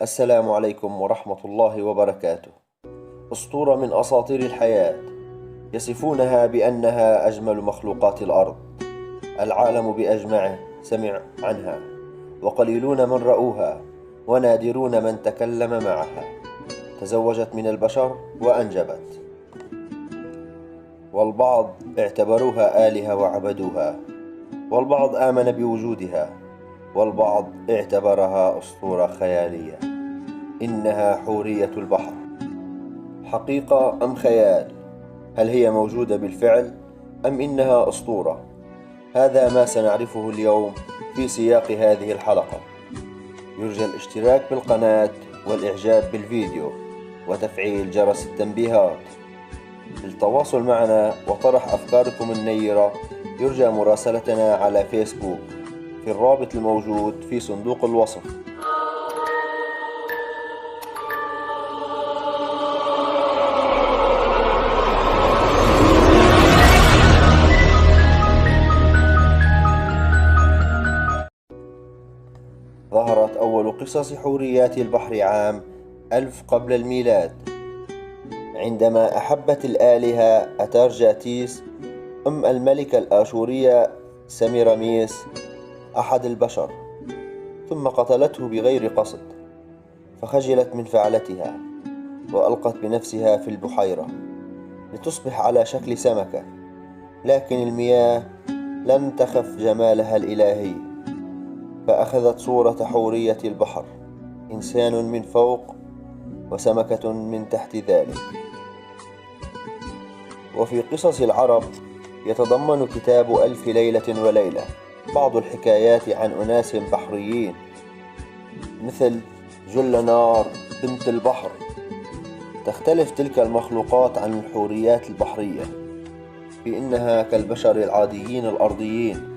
السلام عليكم ورحمة الله وبركاته. أسطورة من أساطير الحياة، يصفونها بأنها أجمل مخلوقات الأرض. العالم بأجمعه سمع عنها، وقليلون من رأوها، ونادرون من تكلم معها. تزوجت من البشر وأنجبت، والبعض اعتبروها آلهة وعبدوها، والبعض آمن بوجودها، والبعض اعتبرها أسطورة خيالية. إنها حورية البحر. حقيقة أم خيال؟ هل هي موجودة بالفعل أم إنها أسطورة؟ هذا ما سنعرفه اليوم في سياق هذه الحلقة. يرجى الاشتراك بالقناة والإعجاب بالفيديو وتفعيل جرس التنبيهات. للتواصل معنا وطرح أفكاركم النيرة يرجى مراسلتنا على فيسبوك في الرابط الموجود في صندوق الوصف. ظهرت أول قصص حوريات البحر عام 1000 قبل الميلاد، عندما أحبت الآلهة أتارجاتيس أم الملكة الآشورية سميراميس أحد البشر، ثم قتلته بغير قصد، فخجلت من فعلتها وألقت بنفسها في البحيرة لتصبح على شكل سمكة، لكن المياه لم تخف جمالها الإلهي، فأخذت صورة حورية البحر، إنسان من فوق وسمكة من تحت ذلك. وفي قصص العرب يتضمن كتاب ألف ليلة وليلة بعض الحكايات عن أناس بحريين مثل جلنار بنت البحر. تختلف تلك المخلوقات عن الحوريات البحرية بأنها كالبشر العاديين الأرضيين،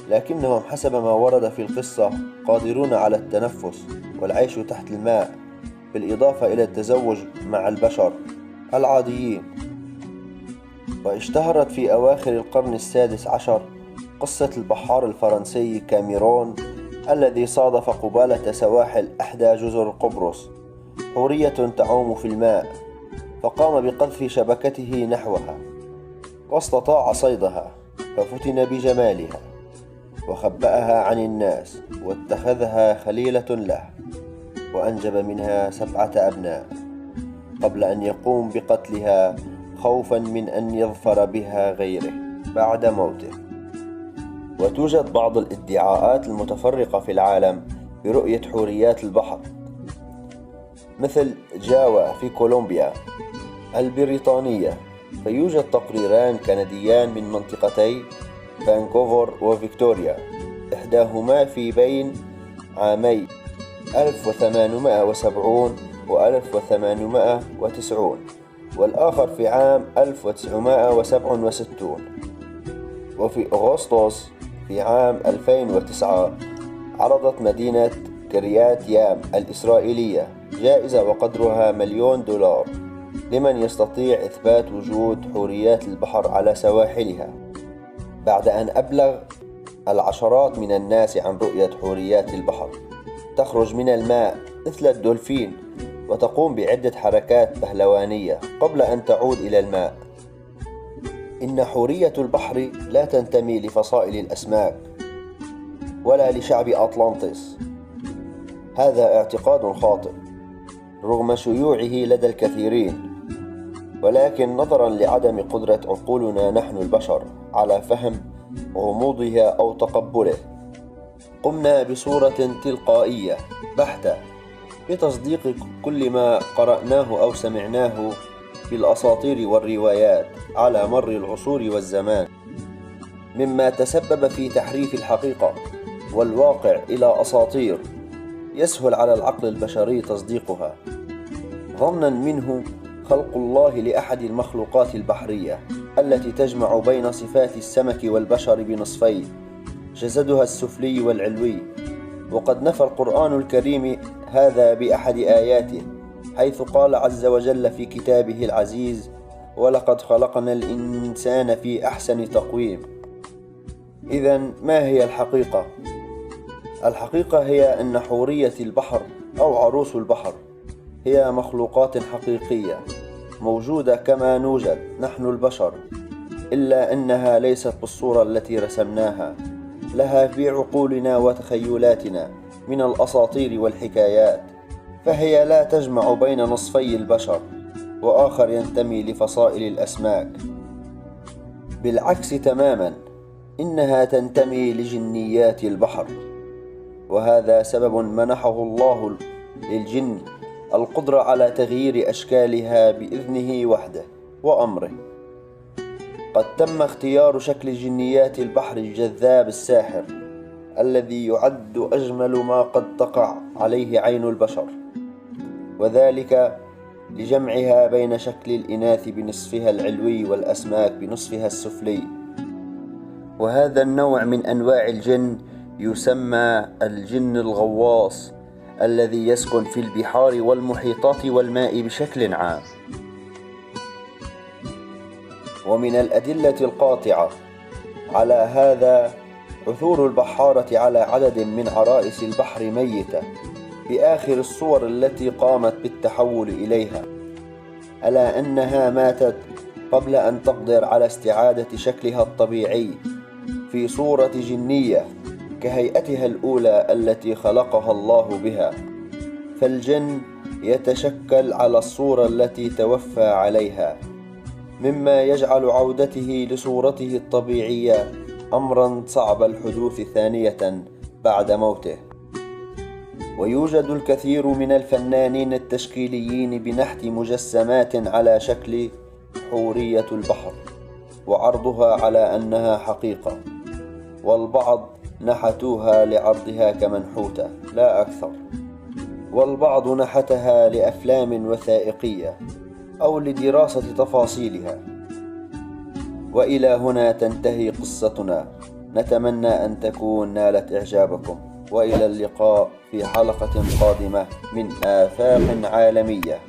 لكنهم حسب ما ورد في القصة قادرون على التنفس والعيش تحت الماء، بالإضافة إلى التزوج مع البشر العاديين. واشتهرت في أواخر القرن السادس عشر قصة البحار الفرنسي كاميرون الذي صادف قبالة سواحل إحدى جزر قبرص حورية تعوم في الماء، فقام بقذف شبكته نحوها واستطاع صيدها، ففتن بجمالها وخبأها عن الناس واتخذها خليلة له، وأنجب منها 7 أبناء قبل أن يقوم بقتلها خوفا من أن يظفر بها غيره بعد موته. وتوجد بعض الادعاءات المتفرقة في العالم برؤية حوريات البحر، مثل جاوا في كولومبيا البريطانية، فيوجد تقريران كنديان من منطقتي فانكوفر وفيكتوريا، إحداهما في بين عامي 1870 و 1890، والآخر في عام 1967. وفي أغسطس في عام 2009 عرضت مدينة كريات يام الإسرائيلية جائزة وقدرها $1,000,000 لمن يستطيع إثبات وجود حوريات البحر على سواحلها، بعد أن أبلغ العشرات من الناس عن رؤية حوريات البحر. تخرج من الماء مثل الدولفين وتقوم بعدة حركات بهلوانية قبل أن تعود إلى الماء. إن حورية البحر لا تنتمي لفصائل الأسماك ولا لشعب أطلانطس. هذا اعتقاد خاطئ رغم شيوعه لدى الكثيرين، ولكن نظرا لعدم قدرة عقولنا نحن البشر على فهم غموضها أو تقبله، قمنا بصورة تلقائية بحتة بتصديق كل ما قرأناه أو سمعناه بالأساطير والروايات على مر العصور والزمان، مما تسبب في تحريف الحقيقة والواقع إلى أساطير يسهل على العقل البشري تصديقها، ظنا منه خلق الله لأحد المخلوقات البحرية التي تجمع بين صفات السمك والبشر بنصفين، جسدها السفلي والعلوي. وقد نفى القرآن الكريم هذا بأحد آياته، حيث قال عز وجل في كتابه العزيز: ولقد خلقنا الإنسان في أحسن تقويم. إذن ما هي الحقيقة؟ الحقيقة هي أن حورية البحر أو عروس البحر هي مخلوقات حقيقية موجودة كما نوجد نحن البشر، إلا أنها ليست بالصورة التي رسمناها لها في عقولنا وتخيلاتنا من الأساطير والحكايات، فهي لا تجمع بين نصفي البشر وآخر ينتمي لفصائل الأسماك، بالعكس تماما، إنها تنتمي لجنيات البحر. وهذا سبب منحه الله للجن القدرة على تغيير أشكالها بإذنه وحده وأمره. قد تم اختيار شكل جنيات البحر الجذاب الساحر الذي يعد أجمل ما قد تقع عليه عين البشر، وذلك لجمعها بين شكل الإناث بنصفها العلوي والأسماك بنصفها السفلي. وهذا النوع من أنواع الجن يسمى الجن الغواص الذي يسكن في البحار والمحيطات والماء بشكل عام. ومن الأدلة القاطعة على هذا عثور البحارة على عدد من عرائس البحر ميتة في آخر الصور التي قامت بالتحول إليها، ألا أنها ماتت قبل أن تقدر على استعادة شكلها الطبيعي في صورة جنية كهيئتها الأولى التي خلقها الله بها. فالجن يتشكل على الصورة التي توفى عليها، مما يجعل عودته لصورته الطبيعية أمرا صعب الحدوث ثانية بعد موته. ويوجد الكثير من الفنانين التشكيليين بنحت مجسمات على شكل حورية البحر وعرضها على أنها حقيقة، والبعض نحتوها لعرضها كمنحوتة لا أكثر، والبعض نحتها لأفلام وثائقية أو لدراسة تفاصيلها. وإلى هنا تنتهي قصتنا، نتمنى أن تكون نالت إعجابكم، وإلى اللقاء في حلقة قادمة من آفاق عالمية.